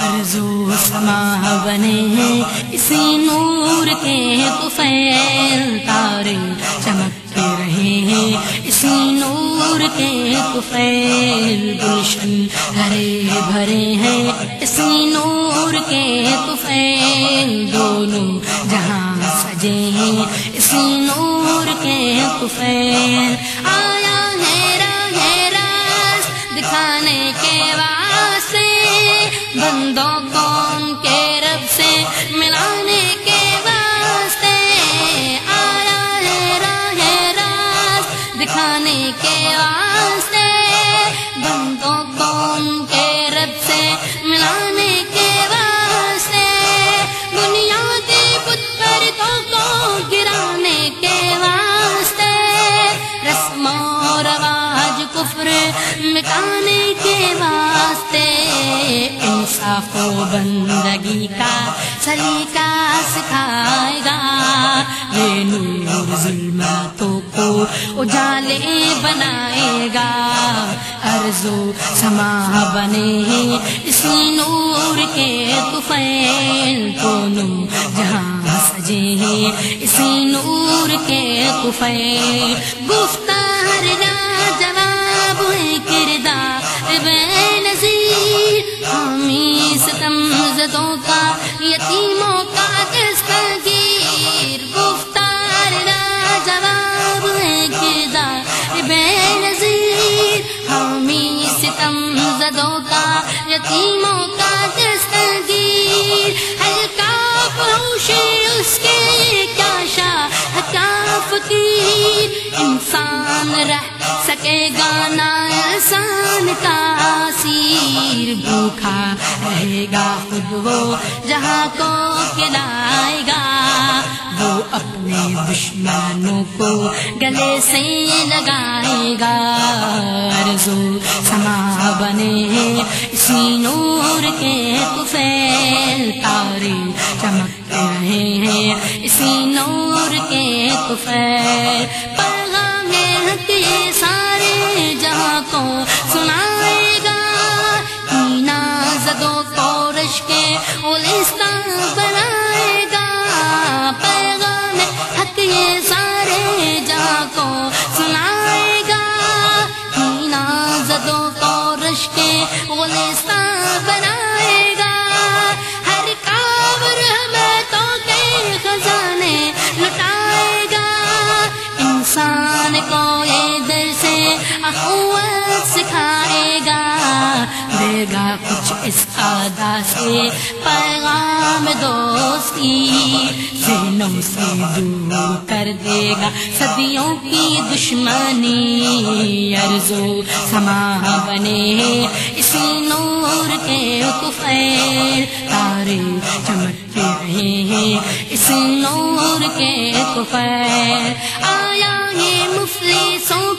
ارض و سما بنے ہیں اسی نور کے طفیل، تارے چمکتے رہے ہیں اسی نور کے طفیل، گلشن ہرے بھرے ہیں اسی نور کے طفیل، دونوں جہاں سجے ہیں اسی نور کے طفیل، آیا ہے راز دکھانے کے واسطے، بندوں کو ان کے رب سے ملانے کے واسطے، آیا ہے راز دکھانے کے واسطے، بندوں کو ان کے رب سے ملانے کے واسطے، بنیادی بت پرتوں کو گرانے کے واسطے، رسم و رواج کفر مٹانے کے واسطے، انصاف و بندگی کا سلیقہ سکھائے گا، یہ نور ظلمتوں کو اجالے بنائے گا، ارض و سما بنے ہیں اسی نور کے طفیل، دونوں جہاں سجے ہیں اسی نور کے طفیل، گفتار جواب ہے کردار بے نظیر، حامی ستم زدوں کا یتیموں کا دستگیر، گفتار جواب ہے کردار بے نظیر، حامی ستم زدوں کا یتیموں کا دستگیر، ہلکا فروشی اس کے کیا شاہ کیا فقیر، انسان رہ سکے گا نہ انسان کا اسیر، بھوکا رہے گا خود وہ جہاں کو کھلائے گا، وہ اپنے دشمنوں کو گلے سے لگائے گا، ارض و سما بنے ہیں اسی نور کے طفیل، تارے چمکتے رہے ہیں اسی نور کے طفیل، پیغام حق یہ سارے جہاں کو سنائے گا، کینہ زدوں کو رشک گلستان بنائے گا، پیغام حق یہ سارے جہاں کو سنائے گا، کینہ زدوں کو رشک گلستان بنائے گا، ہر کعب رحمتوں کے خزانے لٹائے گا، انسان کو یہ درس اخوت سکھائے گا، دے گا کچھ اس ادا سے پیغام دوستی، ذہنوں سے دور کر دے گا صدیوں کی دشمنی، ارض و سما بنے ہیں اسی نور کے طفیل، تارے چمکتے رہے ہیں اسی نور کے طفیل، آیا یہ مفلسوں